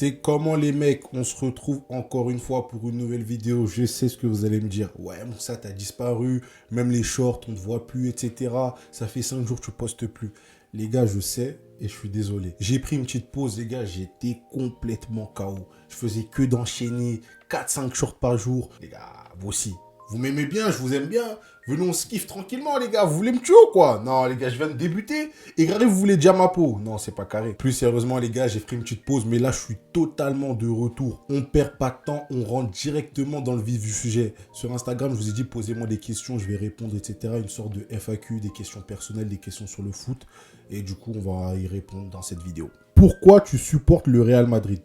C'est comment les mecs, on se retrouve encore une fois pour une nouvelle vidéo. Je sais ce que vous allez me dire. Ouais, Moussa, t'as disparu. Même les shorts, on ne te voit plus, etc. Ça fait 5 jours que tu postes plus. Les gars, je sais et je suis désolé. J'ai pris une petite pause, les gars. J'étais complètement KO. Je faisais que d'enchaîner 4-5 shorts par jour. Les gars, vous aussi. Vous m'aimez bien, je vous aime bien. Venez, on se kiffe tranquillement, les gars. Vous voulez me tuer ou quoi? Non, les gars, je viens de débuter. Et regardez, vous voulez déjà ma peau? Non, c'est pas carré. Plus sérieusement, les gars, j'ai pris une petite pause. Mais là, je suis totalement de retour. On perd pas de temps. On rentre directement dans le vif du sujet. Sur Instagram, je vous ai dit, posez-moi des questions. Je vais répondre, etc. Une sorte de FAQ, des questions personnelles, des questions sur le foot. Et du coup, on va y répondre dans cette vidéo. Pourquoi tu supportes le Real Madrid?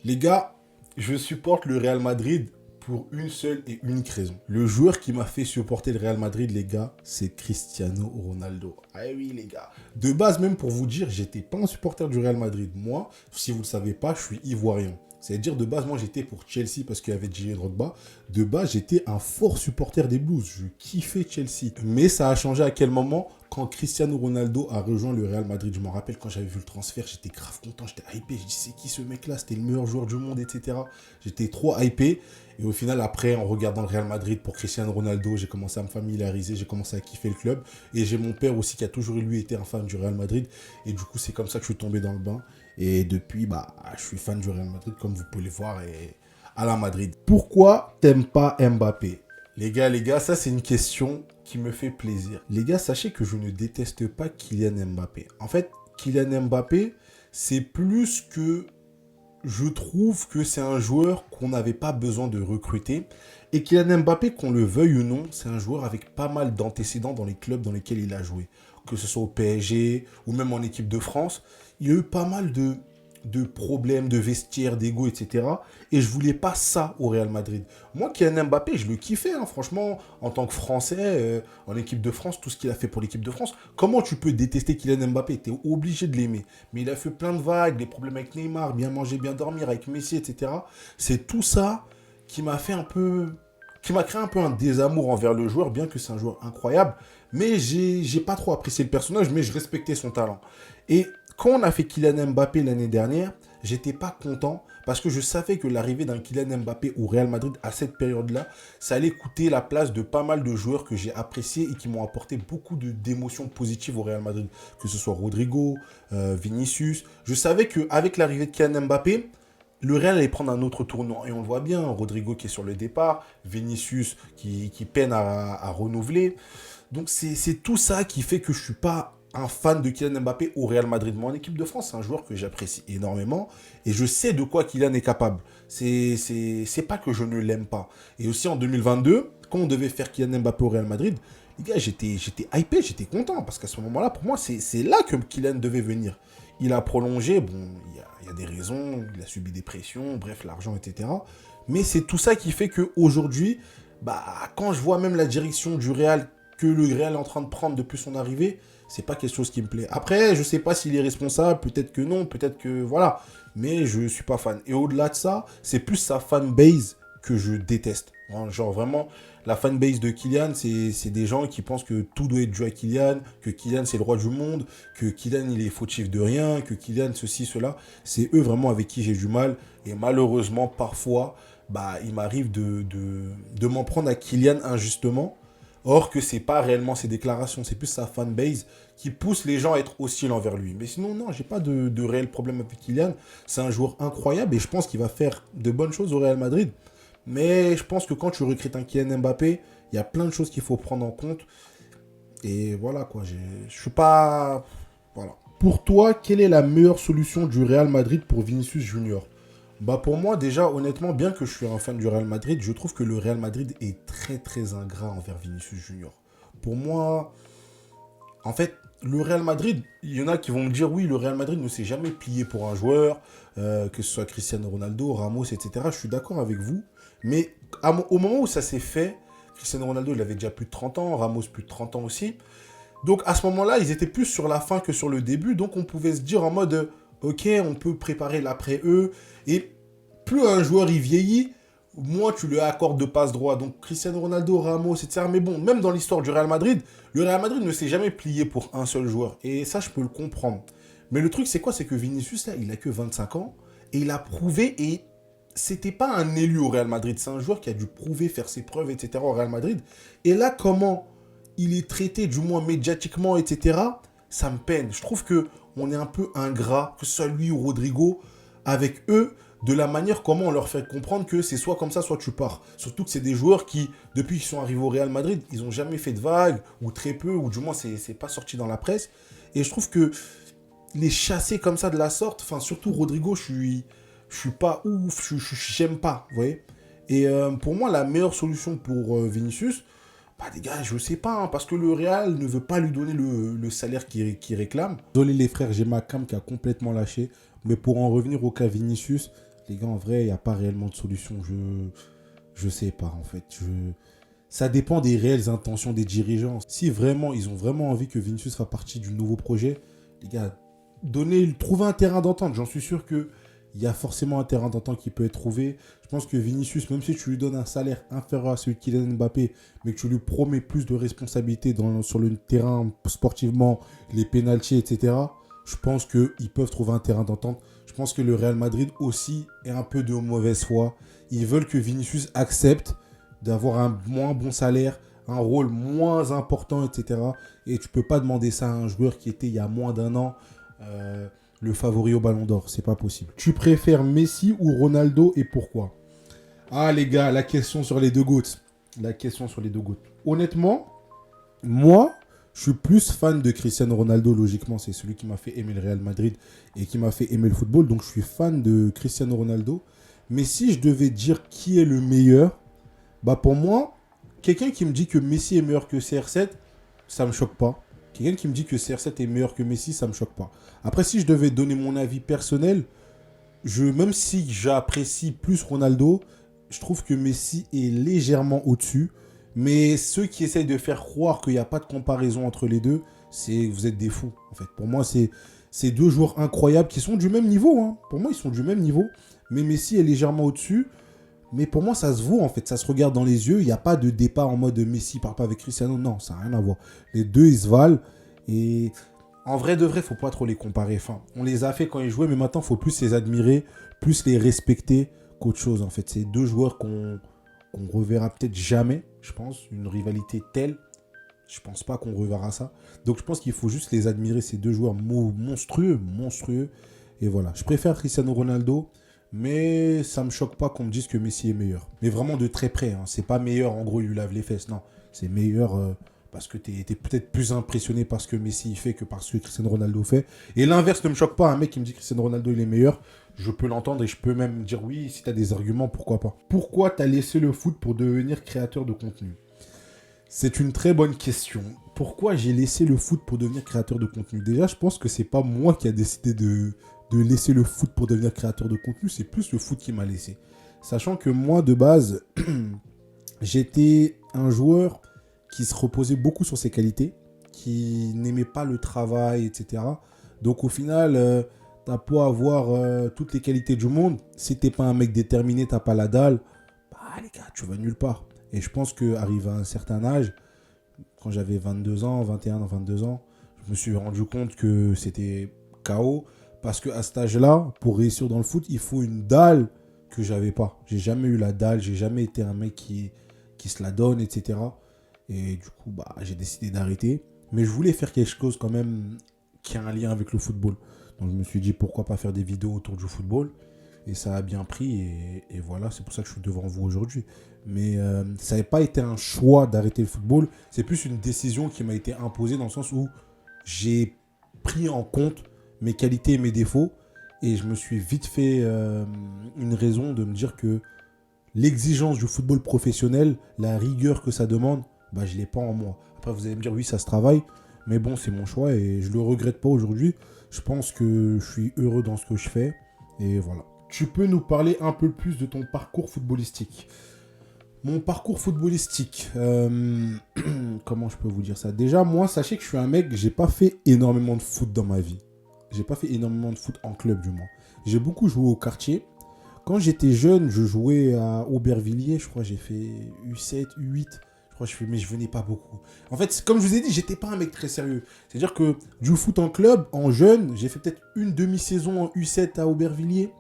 Les gars, je supporte le Real Madrid pour une seule et unique raison. Le joueur qui m'a fait supporter le Real Madrid, les gars, c'est Cristiano Ronaldo. Ah oui, les gars. De base, même pour vous dire, j'étais pas un supporter du Real Madrid. Moi, si vous ne le savez pas, je suis ivoirien. C'est-à-dire, de base, moi, j'étais pour Chelsea parce qu'il y avait Didier Drogba. De base, j'étais un fort supporter des Blues. Je kiffais Chelsea. Mais ça a changé à quel moment? Quand Cristiano Ronaldo a rejoint le Real Madrid. Je me rappelle quand j'avais vu le transfert, j'étais grave content, j'étais hypé. Je dis, c'est qui ce mec-là? C'était le meilleur joueur du monde, etc. J'étais trop hypé. Et au final, après, en regardant le Real Madrid pour Cristiano Ronaldo, j'ai commencé à me familiariser, j'ai commencé à kiffer le club. Et j'ai mon père aussi qui a toujours, lui, été un fan du Real Madrid. Et du coup, c'est comme ça que je suis tombé dans le bain. Et depuis, bah, je suis fan du Real Madrid, comme vous pouvez le voir, et à la Madrid. Pourquoi t'aimes pas Mbappé? Les gars, ça c'est une question qui me fait plaisir. Les gars, sachez que je ne déteste pas Kylian Mbappé. En fait, Kylian Mbappé, c'est plus que je trouve que c'est un joueur qu'on n'avait pas besoin de recruter. Et Kylian Mbappé, qu'on le veuille ou non, c'est un joueur avec pas mal d'antécédents dans les clubs dans lesquels il a joué. Que ce soit au PSG ou même en équipe de France. Il a eu pas mal de problèmes, de vestiaire, d'ego, etc. Et je voulais pas ça au Real Madrid. Moi, Kylian Mbappé, je le kiffais, hein, franchement, en tant que Français, en équipe de France, tout ce qu'il a fait pour l'équipe de France. Comment tu peux détester Kylian Mbappé? T'es obligé de l'aimer. Mais il a fait plein de vagues, des problèmes avec Neymar, bien manger, bien dormir, avec Messi, etc. C'est tout ça qui m'a fait un peu... qui m'a créé un peu un désamour envers le joueur, bien que c'est un joueur incroyable. Mais j'ai pas trop apprécié le personnage, mais je respectais son talent. Et quand on a fait Kylian Mbappé l'année dernière, j'étais pas content parce que je savais que l'arrivée d'un Kylian Mbappé au Real Madrid à cette période-là, ça allait coûter la place de pas mal de joueurs que j'ai appréciés et qui m'ont apporté beaucoup d'émotions positives au Real Madrid. Que ce soit Rodrigo, Vinicius. Je savais qu'avec l'arrivée de Kylian Mbappé, le Real allait prendre un autre tournant. Et on le voit bien, Rodrigo qui est sur le départ, Vinicius qui peine à renouveler. Donc c'est tout ça qui fait que je ne suis pas un fan de Kylian Mbappé au Real Madrid. Moi, en équipe de France, c'est un joueur que j'apprécie énormément et je sais de quoi Kylian est capable. C'est pas que je ne l'aime pas. Et aussi en 2022, quand on devait faire Kylian Mbappé au Real Madrid, les gars, j'étais hypé, j'étais content parce qu'à ce moment-là, pour moi, c'est là que Kylian devait venir. Il a prolongé, bon, il y a des raisons, il a subi des pressions, bref, l'argent, etc. Mais c'est tout ça qui fait qu'aujourd'hui, bah, quand je vois même la direction du Real, que le Real est en train de prendre depuis son arrivée, c'est pas quelque chose qui me plaît. Après, je sais pas s'il est responsable, peut-être que non, peut-être que voilà, mais je suis pas fan. Et au-delà de ça, c'est plus sa fanbase que je déteste. Genre vraiment, la fanbase de Kylian, c'est des gens qui pensent que tout doit être dû à Kylian, que Kylian c'est le roi du monde, que Kylian il est fautif de rien, que Kylian ceci, cela. C'est eux vraiment avec qui j'ai du mal. Et malheureusement, parfois, bah, il m'arrive de m'en prendre à Kylian injustement. Or que c'est pas réellement ses déclarations, c'est plus sa fanbase qui pousse les gens à être hostiles envers lui. Mais sinon, non, j'ai pas de réel problème avec Kylian. C'est un joueur incroyable et je pense qu'il va faire de bonnes choses au Real Madrid. Mais je pense que quand tu recrutes un Kylian Mbappé, il y a plein de choses qu'il faut prendre en compte. Et voilà quoi, je suis pas... Voilà. Pour toi, quelle est la meilleure solution du Real Madrid pour Vinicius Junior? Bah pour moi, déjà, honnêtement, bien que je suis un fan du Real Madrid, je trouve que le Real Madrid est très très ingrat envers Vinicius Junior. Pour moi, en fait, le Real Madrid, il y en a qui vont me dire oui, le Real Madrid ne s'est jamais plié pour un joueur, que ce soit Cristiano Ronaldo, Ramos, etc. Je suis d'accord avec vous, mais au moment où ça s'est fait, Cristiano Ronaldo, il avait déjà plus de 30 ans, Ramos plus de 30 ans aussi. Donc à ce moment-là, ils étaient plus sur la fin que sur le début, donc on pouvait se dire en mode ok, on peut préparer l'après-eux, et plus un joueur il vieillit, moins tu lui accordes de passe droit. Donc Cristiano Ronaldo, Ramos, etc. Mais bon, même dans l'histoire du Real Madrid, le Real Madrid ne s'est jamais plié pour un seul joueur. Et ça, je peux le comprendre. Mais le truc, c'est quoi? C'est que Vinicius, là, il a que 25 ans. Et il a prouvé, et c'était pas un élu au Real Madrid, c'est un joueur qui a dû prouver, faire ses preuves, etc. au Real Madrid. Et là, comment il est traité, du moins médiatiquement, etc., ça me peine. Je trouve que on est un peu ingrat, que ce soit lui ou Rodrigo, avec eux, de la manière comment on leur fait comprendre que c'est soit comme ça, soit tu pars. Surtout que c'est des joueurs qui, depuis qu'ils sont arrivés au Real Madrid, ils n'ont jamais fait de vagues, ou très peu, ou du moins c'est pas sorti dans la presse. Et je trouve que les chasser comme ça de la sorte, enfin surtout Rodrigo, je suis pas ouf, j'aime pas, vous voyez. Et pour moi, la meilleure solution pour Vinicius, bah les gars, je sais pas, hein, parce que le Real ne veut pas lui donner le salaire qu'il réclame. Désolé les frères, j'ai ma cam qui a complètement lâché. Mais pour en revenir au cas Vinicius, les gars, en vrai, il n'y a pas réellement de solution. Je sais pas, en fait. Ça dépend des réelles intentions des dirigeants. Si vraiment, ils ont vraiment envie que Vinicius fasse partie du nouveau projet, les gars, trouvez un terrain d'entente. J'en suis sûr que il y a forcément un terrain d'entente qui peut être trouvé. Je pense que Vinicius, même si tu lui donnes un salaire inférieur à celui de Kylian Mbappé, mais que tu lui promets plus de responsabilités sur le terrain sportivement, les pénaltys, etc., je pense qu'ils peuvent trouver un terrain d'entente. Je pense que le Real Madrid aussi est un peu de mauvaise foi. Ils veulent que Vinicius accepte d'avoir un moins bon salaire, un rôle moins important, etc. Et tu peux pas demander ça à un joueur qui était il y a moins d'un an le favori au Ballon d'Or. C'est pas possible. Tu préfères Messi ou Ronaldo et pourquoi? Ah les gars, la question sur les deux GOAT. La question sur les deux GOAT. Honnêtement, moi, je suis plus fan de Cristiano Ronaldo. Logiquement, c'est celui qui m'a fait aimer le Real Madrid et qui m'a fait aimer le football. Donc, je suis fan de Cristiano Ronaldo. Mais si je devais dire qui est le meilleur, bah pour moi, quelqu'un qui me dit que Messi est meilleur que CR7, ça me choque pas. Quelqu'un qui me dit que CR7 est meilleur que Messi, ça me choque pas. Après, si je devais donner mon avis personnel, même si j'apprécie plus Ronaldo, je trouve que Messi est légèrement au-dessus. Mais ceux qui essayent de faire croire qu'il n'y a pas de comparaison entre les deux, vous êtes des fous, en fait. Pour moi, c'est deux joueurs incroyables qui sont du même niveau, hein. Pour moi, ils sont du même niveau. Mais Messi est légèrement au-dessus. Mais pour moi, ça se voit, en fait. Ça se regarde dans les yeux. Il n'y a pas de départ en mode Messi part pas avec Cristiano. Non, ça n'a rien à voir. Les deux, ils se valent. Et en vrai de vrai, il ne faut pas trop les comparer. Enfin, on les a fait quand ils jouaient, mais maintenant, il faut plus les admirer, plus les respecter qu'autre chose, en fait. C'est deux joueurs qu'on reverra peut-être jamais, je pense. Une rivalité telle, je pense pas qu'on reverra ça. Donc, je pense qu'il faut juste les admirer, ces deux joueurs monstrueux. Et voilà. Je préfère Cristiano Ronaldo. Mais ça me choque pas qu'on me dise que Messi est meilleur. Mais vraiment de très près. Hein. C'est pas meilleur, en gros, il lui lave les fesses. Non, c'est meilleur parce que t'es peut-être plus impressionné par ce que Messi fait que par ce que Cristiano Ronaldo fait. Et l'inverse ne me choque pas. Un mec qui me dit que Cristiano Ronaldo il est meilleur, je peux l'entendre et je peux même dire oui, si t'as des arguments, pourquoi pas. Pourquoi t'as laissé le foot pour devenir créateur de contenu? C'est une très bonne question. Pourquoi j'ai laissé le foot pour devenir créateur de contenu? Déjà, je pense que c'est pas moi qui a décidé de laisser le foot pour devenir créateur de contenu, c'est plus le foot qui m'a laissé. Sachant que moi, de base, j'étais un joueur qui se reposait beaucoup sur ses qualités, qui n'aimait pas le travail, etc. Donc au final, t'as beau avoir toutes les qualités du monde, si t'es pas un mec déterminé, t'as pas la dalle, bah les gars, tu vas nulle part. Et je pense qu'arrivé à un certain âge, quand j'avais 22 ans, 21 ans, 22 ans, je me suis rendu compte que c'était KO. Parce qu'à cet âge-là, pour réussir dans le foot, il faut une dalle que j'avais pas. J'ai jamais eu la dalle, j'ai jamais été un mec qui se la donne, etc. Et du coup, bah, j'ai décidé d'arrêter. Mais je voulais faire quelque chose quand même qui a un lien avec le football. Donc je me suis dit pourquoi pas faire des vidéos autour du football. Et ça a bien pris et voilà, c'est pour ça que je suis devant vous aujourd'hui. Mais ça n'a pas été un choix d'arrêter le football. C'est plus une décision qui m'a été imposée dans le sens où j'ai pris en compte mes qualités et mes défauts. Et je me suis vite fait une raison de me dire que l'exigence du football professionnel, la rigueur que ça demande, bah, je ne l'ai pas en moi. Après, vous allez me dire, oui, ça se travaille. Mais bon, c'est mon choix et je ne le regrette pas aujourd'hui. Je pense que je suis heureux dans ce que je fais. Et voilà. Tu peux nous parler un peu plus de ton parcours footballistique? Mon parcours footballistique, comment je peux vous dire ça? Déjà, moi, sachez que je suis un mec, j'ai pas fait énormément de foot dans ma vie. J'ai pas fait énormément de foot en club, du moins. J'ai beaucoup joué au quartier. Quand j'étais jeune, je jouais à Aubervilliers. Je crois que j'ai fait U7, U8. Je crois que mais je venais pas beaucoup. En fait, comme je vous ai dit, j'étais pas un mec très sérieux. C'est-à-dire que du foot en club, en jeune, j'ai fait peut-être une demi-saison en U7 à Aubervilliers.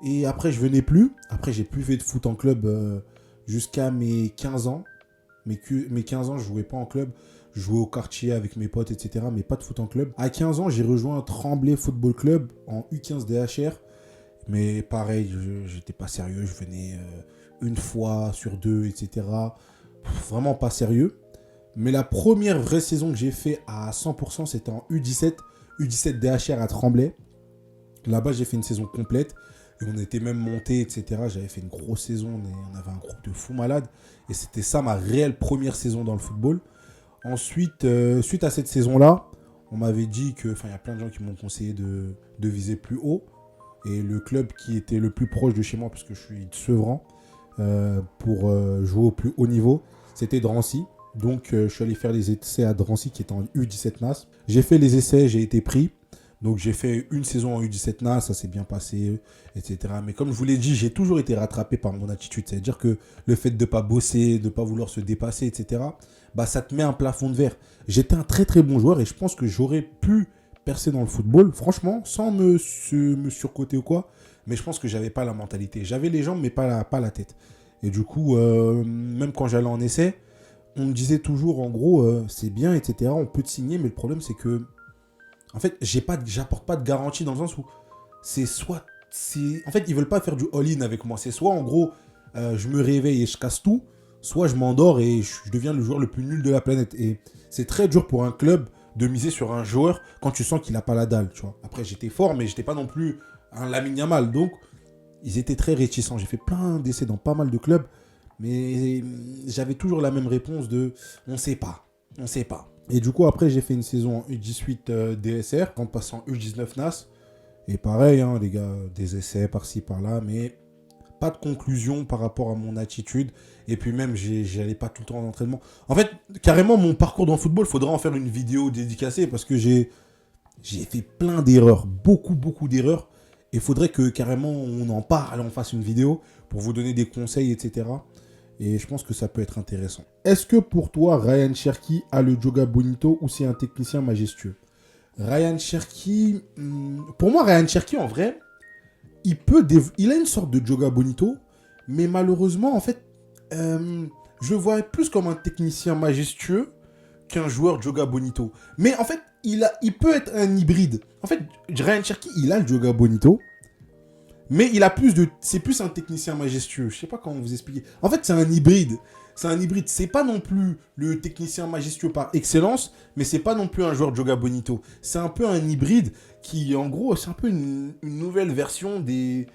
Et après, je venais plus. Après, j'ai plus fait de foot en club jusqu'à mes 15 ans. Mes 15 ans, je jouais pas en club. Je jouais au quartier avec mes potes, etc. Mais pas de foot en club. À 15 ans, j'ai rejoint un Tremblay Football Club en U15 DHR. Mais pareil, j'étais pas sérieux. Je venais une fois sur deux, etc. Vraiment pas sérieux. Mais la première vraie saison que j'ai fait à 100%, c'était en U17. U17 DHR à Tremblay. Là-bas, j'ai fait une saison complète. Et on était même monté, etc. J'avais fait une grosse saison. On avait un groupe de fous malades. Et c'était ça ma réelle première saison dans le football. Ensuite, suite à cette saison-là, on m'avait dit que... Enfin, il y a plein de gens qui m'ont conseillé de viser plus haut. Et le club qui était le plus proche de chez moi, parce que je suis de Sevran, pour jouer au plus haut niveau, c'était Drancy. Donc, je suis allé faire les essais à Drancy, qui est en U17 NAS. J'ai fait les essais, j'ai été pris. Donc, j'ai fait une saison en U17 NAS, ça s'est bien passé, etc. Mais comme je vous l'ai dit, j'ai toujours été rattrapé par mon attitude. C'est-à-dire que le fait de ne pas bosser, de ne pas vouloir se dépasser, etc., bah, ça te met un plafond de verre. J'étais un très, très bon joueur et je pense que j'aurais pu percer dans le football, franchement, sans me surcoter ou quoi. Mais je pense que j'avais pas la mentalité. J'avais les jambes, mais pas la tête. Et du coup, même quand j'allais en essai, on me disait toujours, en gros, c'est bien, etc. On peut te signer, mais le problème, c'est que, en fait, j'apporte pas de garantie dans le sens où c'est soit, en fait, ils veulent pas faire du all-in avec moi. C'est soit, en gros, je me réveille et je casse tout, soit je m'endors et je deviens le joueur le plus nul de la planète. Et c'est très dur pour un club de miser sur un joueur quand tu sens qu'il n'a pas la dalle, tu vois. Après, j'étais fort, mais j'étais pas non plus un Lamine Yamal. Donc, ils étaient très réticents. J'ai fait plein d'essais dans pas mal de clubs, mais j'avais toujours la même réponse de « on sait pas, on sait pas ». Et du coup, après, j'ai fait une saison en U18 DSR, en passant U19 NAS. Et pareil, hein, les gars, des essais par-ci, par-là, mais pas de conclusion par rapport à mon attitude. Et puis même, j'allais pas tout le temps en entraînement. En fait, carrément, mon parcours dans le football, il faudra en faire une vidéo dédicacée parce que j'ai fait plein d'erreurs, beaucoup d'erreurs. Et il faudrait que carrément on en parle, on fasse une vidéo pour vous donner des conseils, etc. Et je pense que ça peut être intéressant. Est-ce que pour toi, Ryan Cherki a le Joga Bonito ou c'est un technicien majestueux? Ryan Cherki, pour moi, Ryan Cherki, en vrai, il a une sorte de Joga Bonito, mais malheureusement, en fait, je le vois plus comme un technicien majestueux qu'un joueur Joga Bonito. Mais en fait, il peut être un hybride. En fait, Ryan Cherki, il a le Joga Bonito, mais c'est plus un technicien majestueux. Je sais pas comment vous expliquer. En fait, c'est un hybride. C'est un hybride. C'est pas non plus le technicien majestueux par excellence, mais c'est pas non plus un joueur Joga Bonito. C'est un peu un hybride qui, en gros, c'est un peu une nouvelle version des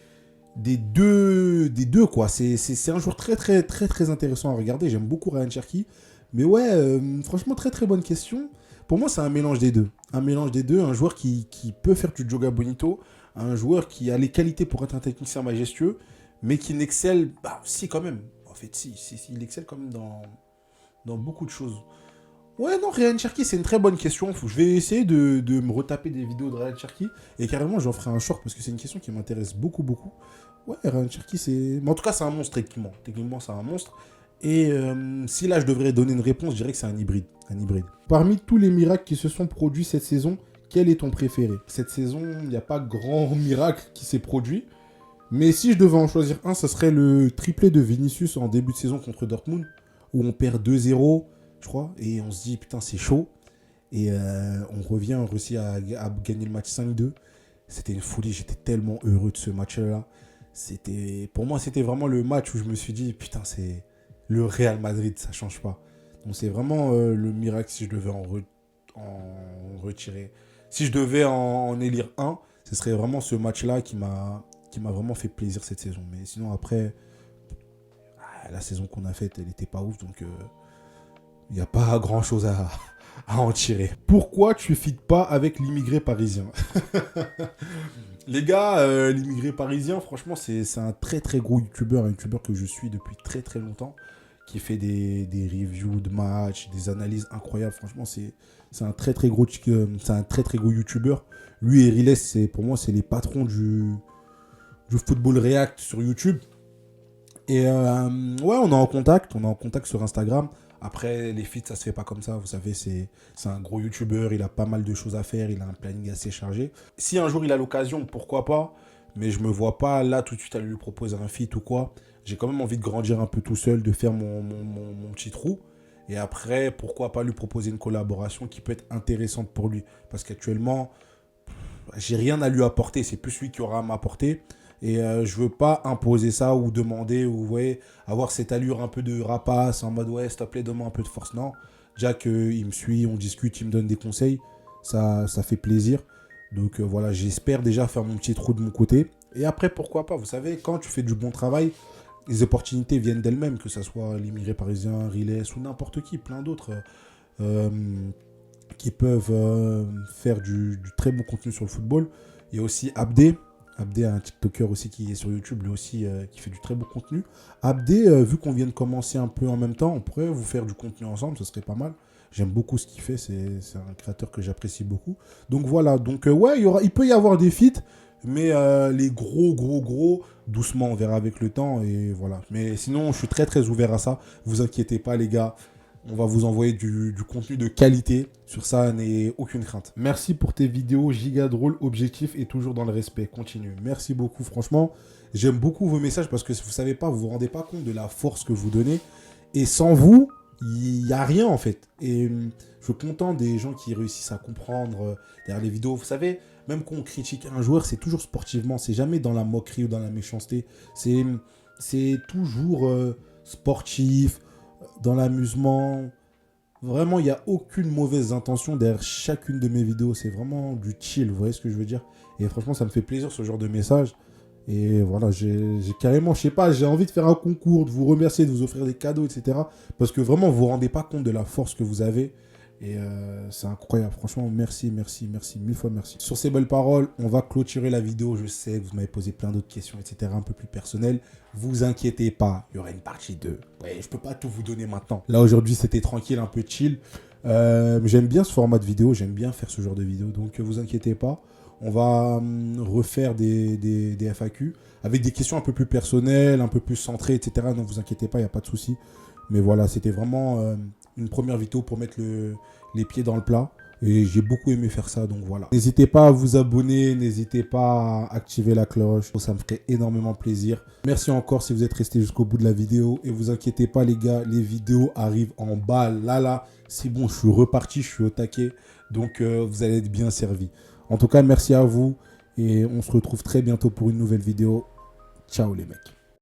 deux quoi. C'est un joueur très intéressant à regarder. J'aime beaucoup Ryan Cherki. Mais ouais, franchement, très bonne question. Pour moi, c'est un mélange des deux. Un mélange des deux. Un joueur qui peut faire du Joga Bonito. Un joueur qui a les qualités pour être un technicien majestueux, mais qui n'excelle... Bah, si, quand même. En fait, si, il excelle quand même dans beaucoup de choses. Ouais, non, Ryan Cherki, c'est une très bonne question. Je vais essayer de me retaper des vidéos de Ryan Cherki. Et carrément, j'en ferai un short parce que c'est une question qui m'intéresse beaucoup. Ouais, Ryan Cherki, c'est... Mais en tout cas, c'est un monstre, techniquement. Techniquement, c'est un monstre. Et si là, je devrais donner une réponse, je dirais que c'est un hybride. Parmi tous les miracles qui se sont produits cette saison, quel est ton préféré? Cette saison, il n'y a pas grand miracle qui s'est produit. Mais si je devais en choisir un, ce serait le triplé de Vinicius en début de saison contre Dortmund, où on perd 2-0, je crois, et on se dit, putain, c'est chaud. Et on revient, on réussit à gagner le match 5-2. C'était une folie, j'étais tellement heureux de ce match-là. Pour moi, c'était vraiment le match où je me suis dit, putain, c'est le Real Madrid, ça change pas. Donc c'est vraiment le miracle si je devais en retirer. Si je devais en élire un, ce serait vraiment ce match-là qui m'a vraiment fait plaisir cette saison. Mais sinon, après, la saison qu'on a faite, elle n'était pas ouf. Donc, il n'y a pas grand-chose à en tirer. Pourquoi tu ne fites pas avec l'immigré parisien? Les gars, l'immigré parisien, franchement, c'est un très gros youtubeur. Un youtubeur que je suis depuis très longtemps. Qui fait des reviews de matchs, des analyses incroyables. Franchement, c'est un très gros youtubeur. Lui et Riles, pour moi, c'est les patrons du football react sur YouTube. Et ouais, on est en contact sur Instagram. Après, les feats, ça se fait pas comme ça. Vous savez, c'est un gros youtubeur, il a pas mal de choses à faire, il a un planning assez chargé. Si un jour il a l'occasion, pourquoi pas. mais je me vois pas là tout de suite aller lui proposer un feat ou quoi. J'ai quand même envie de grandir un peu tout seul, de faire mon petit trou. Et après, pourquoi pas lui proposer une collaboration qui peut être intéressante pour lui. Parce qu'actuellement, j'ai rien à lui apporter. C'est plus lui qui aura à m'apporter. Et je veux pas imposer ça ou demander ou vous voyez, avoir cette allure un peu de rapace en mode ouais, s'il te plaît, donne-moi un peu de force. Non, Jack, il me suit, on discute, il me donne des conseils. Ça fait plaisir. Donc voilà, j'espère déjà faire mon petit trou de mon côté. Et après, pourquoi pas, vous savez, quand tu fais du bon travail, les opportunités viennent d'elles-mêmes, que ce soit l'immigré parisien, Riles ou n'importe qui, plein d'autres euh, qui peuvent faire du très bon contenu sur le football. Il y a aussi Abdé. Abdé, un TikToker aussi qui est sur YouTube, lui aussi qui fait du très bon contenu. Abdé, vu qu'on vient de commencer un peu en même temps, on pourrait vous faire du contenu ensemble, ce serait pas mal. J'aime beaucoup ce qu'il fait, c'est un créateur que j'apprécie beaucoup. Donc voilà, donc ouais, il peut y avoir des feats, mais les gros, doucement, on verra avec le temps, et voilà. Mais sinon, je suis très ouvert à ça. Vous inquiétez pas, les gars. On va vous envoyer du contenu de qualité. Sur ça, n'ayez aucune crainte. Merci pour tes vidéos giga drôles, objectifs et toujours dans le respect. Continue. Merci beaucoup, franchement. J'aime beaucoup vos messages parce que vous savez pas, vous vous rendez pas compte de la force que vous donnez. Et sans vous, il n'y a rien en fait. Et je suis content des gens qui réussissent à comprendre derrière les vidéos. Vous savez, même quand on critique un joueur, c'est toujours sportivement. C'est jamais dans la moquerie ou dans la méchanceté. C'est toujours sportif, dans l'amusement. Vraiment, il n'y a aucune mauvaise intention derrière chacune de mes vidéos. C'est vraiment du chill, vous voyez ce que je veux dire? Et franchement, ça me fait plaisir ce genre de message. Et voilà, j'ai carrément, je sais pas, j'ai envie de faire un concours, de vous remercier, de vous offrir des cadeaux, etc. Parce que vraiment, vous vous rendez pas compte de la force que vous avez. Et c'est incroyable. Franchement, merci, mille fois merci. Sur ces belles paroles, on va clôturer la vidéo. Je sais que vous m'avez posé plein d'autres questions, etc. un peu plus personnelles. Vous inquiétez pas, il y aura une partie 2. Ouais, je peux pas tout vous donner maintenant. Là, aujourd'hui, c'était tranquille, un peu chill. J'aime bien ce format de vidéo, j'aime bien faire ce genre de vidéo. Donc, vous inquiétez pas. On va refaire des FAQ avec des questions un peu plus personnelles, un peu plus centrées, etc. Ne vous inquiétez pas, il n'y a pas de souci. Mais voilà, c'était vraiment une première vidéo pour mettre les pieds dans le plat. Et j'ai beaucoup aimé faire ça, donc voilà. N'hésitez pas à vous abonner, n'hésitez pas à activer la cloche. Ça me ferait énormément plaisir. Merci encore si vous êtes resté jusqu'au bout de la vidéo. Et vous inquiétez pas les gars, les vidéos arrivent en bas. Là, c'est bon, je suis reparti, je suis au taquet. Donc vous allez être bien servis. En tout cas, merci à vous. Et on se retrouve très bientôt pour une nouvelle vidéo. Ciao les mecs.